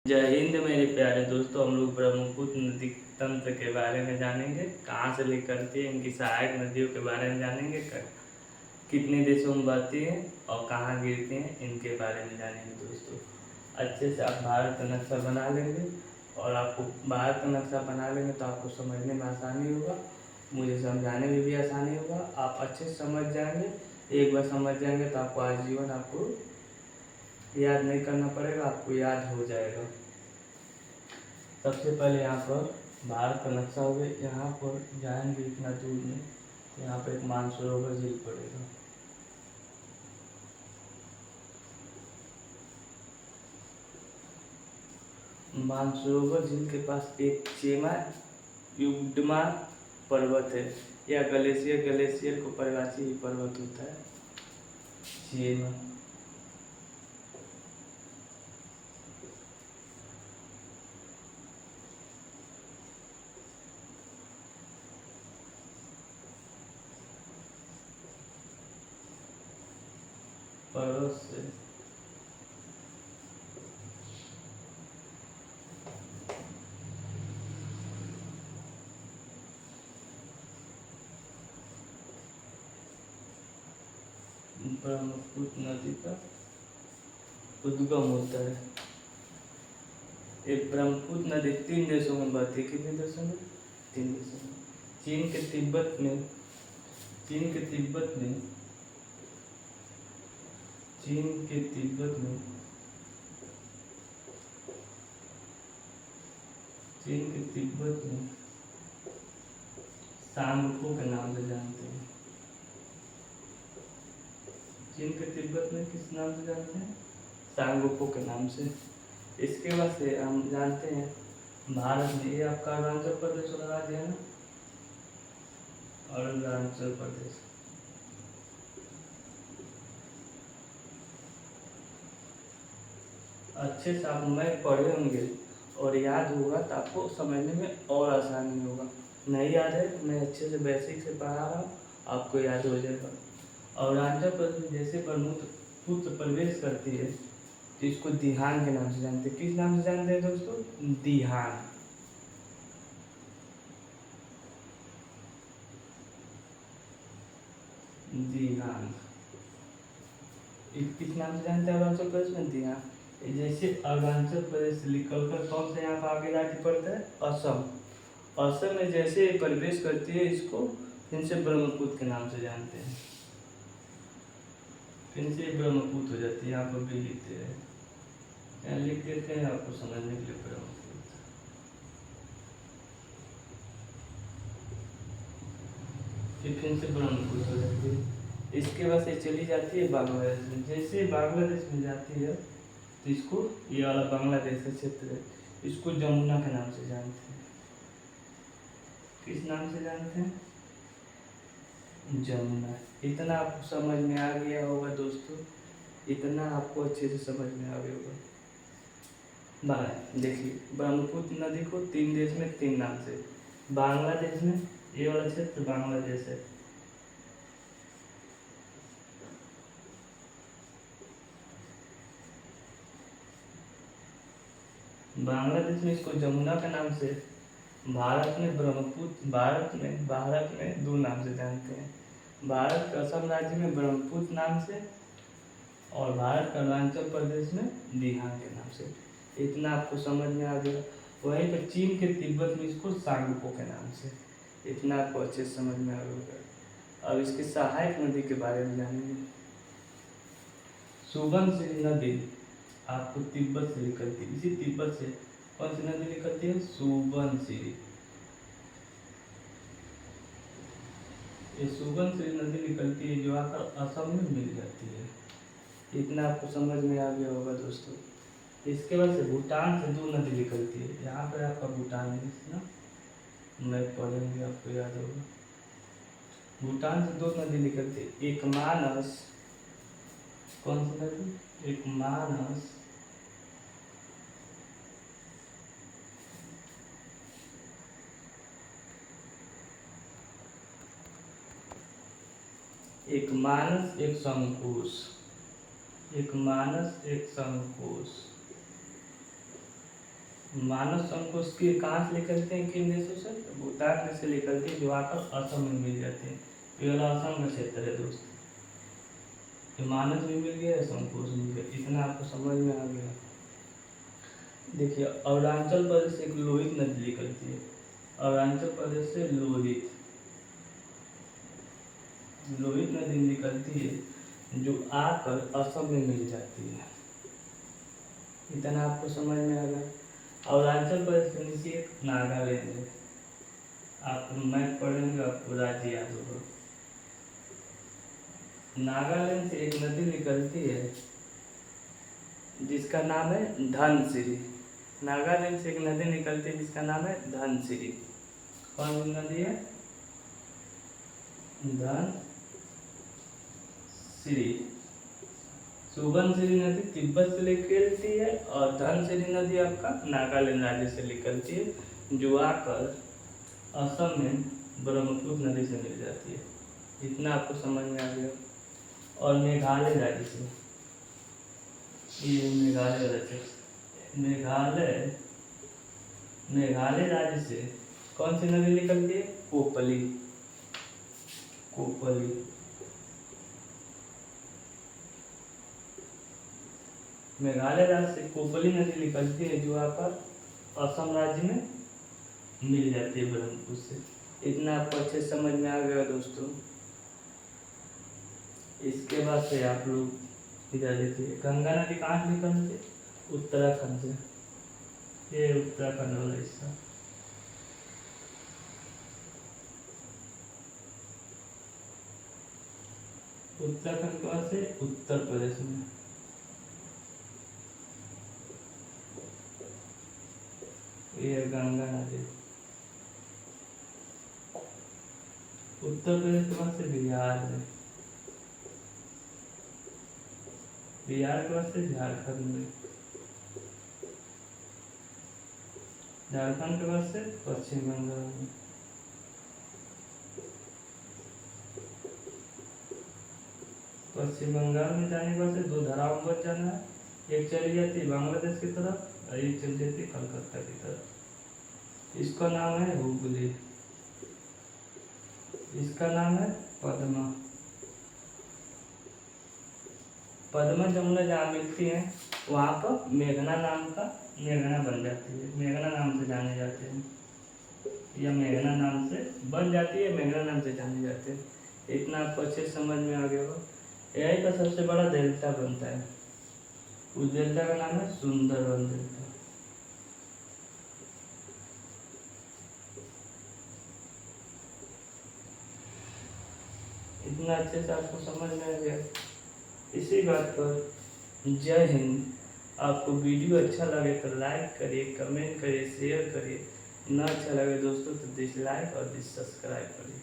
जय हिंद मेरे प्यारे दोस्तों। हम लोग ब्रह्मपुत्र नदी तंत्र के बारे में जानेंगे, कहाँ से निकलती है, इनकी सहायक नदियों के बारे में जानेंगे, कितने देशों में बहती है और कहाँ गिरती हैं, इनके बारे में जानेंगे दोस्तों। अच्छे से आप भारत का नक्शा बना लेंगे और आपको भारत का नक्शा बना लेंगे तो आपको समझने में आसानी होगा, मुझे समझाने में भी आसानी होगा। आप अच्छे से समझ जाएंगे, एक बार समझ जाएंगे तो आपको आजीवन आपको याद नहीं करना पड़ेगा, आपको याद हो जाएगा। सबसे पहले यहाँ पर भारत का नक्शा हो गया। यहाँ पर जाएंगे इतना दूर में, यहाँ पर एक मानसरोवर झील पड़ेगा। मानसरोवर झील के पास एक चेमा युग्मा पर्वत है, या ग्लेशियर को पर्वतीय पर्वत होता है चेमा। पर्वत से ब्रह्मपुत्र नदी का उद्गम होता है। एक ब्रह्मपुत्र नदी 3 देशों में बहती है। कितने देशों में? 3 देशों में। चीन के तिब्बत में चीन के तिब्बत में चीन के तिब्बत में चीन के तिब्बत में सांगपो के नाम से जानते हैं। चीन के तिब्बत में किस नाम से जानते हैं? सांगपो के नाम से। इसके बाद से हम जानते हैं भारत में, ये आपका अरुणाचल प्रदेश वाला राज्य है ना, अरुणाचल प्रदेश। अच्छे से आप मैप पढ़े होंगे और याद होगा तो आपको समझने में और आसानी होगा। नहीं याद है तो मैं अच्छे से बेसिक से पढ़ा रहा हूँ, आपको याद हो जाएगा। अरुणाचल प्रदेश जैसे ब्रह्मपुत्र प्रवेश करती है तो इसको दिहान के नाम से जानते हैं। किस नाम से जानते हैं दोस्तों? दिहान। दिहान किस नाम से जानते हैं अरुणाचल प्रदेश में? दिहान। जैसे अरुणाचल प्रदेश से निकलकर कौन सा यहाँ पर आगे राज्य पड़ता है? असम। असम में जैसे प्रवेश करती है इसको फिर से ब्रह्मपुत्र के नाम से जानते हैं, फिर से ब्रह्मपुत्र हो जाती है। यहाँ पर भी लिखते हैं, यहाँ लिख देते हैं आपको समझने के लिए ब्रह्मपुत्र। फिर से ब्रह्मपुत्र हो जाती है। इसके बाद से चली जाती है बांग्लादेश में। जैसे बांग्लादेश में जाती है तो इसको, ये वाला बांग्लादेश का क्षेत्र है, इसको जमुना के नाम से जानते हैं। किस नाम से जानते हैं? जमुना। इतना आपको समझ में आ गया होगा दोस्तों, इतना आपको अच्छे से समझ में आ गया होगा। देखिए, ब्रह्मपुत्र नदी को 3 देश में 3 नाम से। बांग्लादेश में ये वाला क्षेत्र बांग्लादेश है, बांग्लादेश में इसको जमुना के नाम से। भारत में ब्रह्मपुत्र, भारत में 2 नाम से जानते हैं। भारत के असम राज्य में ब्रह्मपुत्र नाम से और भारत का अरुणाचल प्रदेश में दिहान के नाम से। इतना आपको समझ में आ गया। वहीं पर चीन के तिब्बत में इसको सांगपो के नाम से। इतना आपको अच्छे से समझ में आ गया। अब इसकी सहायक नदी के बारे में जानेंगे। सुबनसिरी नदी आपको तिब्बत से निकलती है। इसी तिब्बत से कौन सी नदी निकलती है? सुबनसिरी। ये सुबनसिरी नदी निकलती है जो आकर असम में मिल जाती है। इतना आपको समझ में आ गया होगा दोस्तों। इसके बाद से भूटान से 2 नदी निकलती है। यहाँ पर आपका भूटान है ना, मैं पढ़ेंगे आपको याद होगा। भूटान से 2 नदी निकलती है, एक मानस। कौन सी नदी? एक मानस, एक मानस एक संकोश, एक मानस एक संकोश। मानव संकोच की कहाँ से निकलते हैं, किन देशों से? भूटान देश से निकलती है, जो आकर असम में मिल जाते हैं। ये वाला असम का क्षेत्र है दोस्त। ये मानस भी मिल गया, संकोच मिल गया, इतना आपको समझ में आ गया। देखिए अरुणाचल प्रदेश से एक लोहित नदी निकलती है, अरुणाचल प्रदेश से लोहित लोहित नदी निकलती है, जो आकर असम में मिल जाती है। इतना आपको समझ में आ गया। अरुणाचल प्रदेश के नीचे एक नागालैंड है, आप मैप पढ़ेंगे आपको राज्य याद होगा। नागालैंड से एक नदी निकलती है जिसका नाम है धनसिरी। नागालैंड से एक नदी निकलती है जिसका नाम है धनसिरी। कौन सी नदी है? धनसिरी। सुबनसिरी नदी तिब्बत से निकलती है और धनसिरी नदी आपका नागालैंड राज्य से निकलती है, जो आकर असम में ब्रह्मपुत्र नदी से मिल जाती है। इतना आपको समझ में आ गया। और मेघालय राज्य से, ये मेघालय राज्य, मेघालय राज्य से कौन सी नदी निकलती है? कोपली। मेघालय राज्य से कोपली नदी निकलती है, जो आप असम राज्य में मिल जाती है ब्रह्मपुत्र से। इतना आपको अच्छे समझ में आ गया दोस्तों। इसके बाद से आप लोग इधर देखिए, गंगा नदी कहाँ से निकलती है? उत्तराखंड से। ये उत्तराखंड वाला हिस्सा। उत्तराखंड के बाद से उत्तर प्रदेश में। ये गंगा नदी। उत्तर प्रदेश के बाद से बिहार में, बिहार के बाद से झारखंड में, झारखंड के बाद से पश्चिम बंगाल में, पश्चिम बंगाल में जाने के बाद से दो धाराओं में बच जाना है। एक चली जाती है बांग्लादेश की तरफ और एक चली जाती है कलकत्ता की तरफ। इसका नाम है हुगली, इसका नाम है पद्मा। पद्मा जमुना जहाँ मिलती है वहाँ पर मेघना नाम का मेघना बन जाती है, मेघना नाम से जाने जाते हैं, या मेघना नाम से बन जाती है, मेघना नाम से जाने जाते हैं। इतना आपको अच्छे समझ में आ गया होगा। एआई का सबसे बड़ा डेल्टा बनता है, उस डेल्टा का नाम है सुंदरवन डेल्टा। इतना अच्छे से आपको समझ में आ गया। इसी बात पर जय हिंद। आपको वीडियो अच्छा लगे तो लाइक करिए, कमेंट करिए, शेयर करिए। ना अच्छा लगे दोस्तों तो डिसलाइक और डिससब्सक्राइब करिए।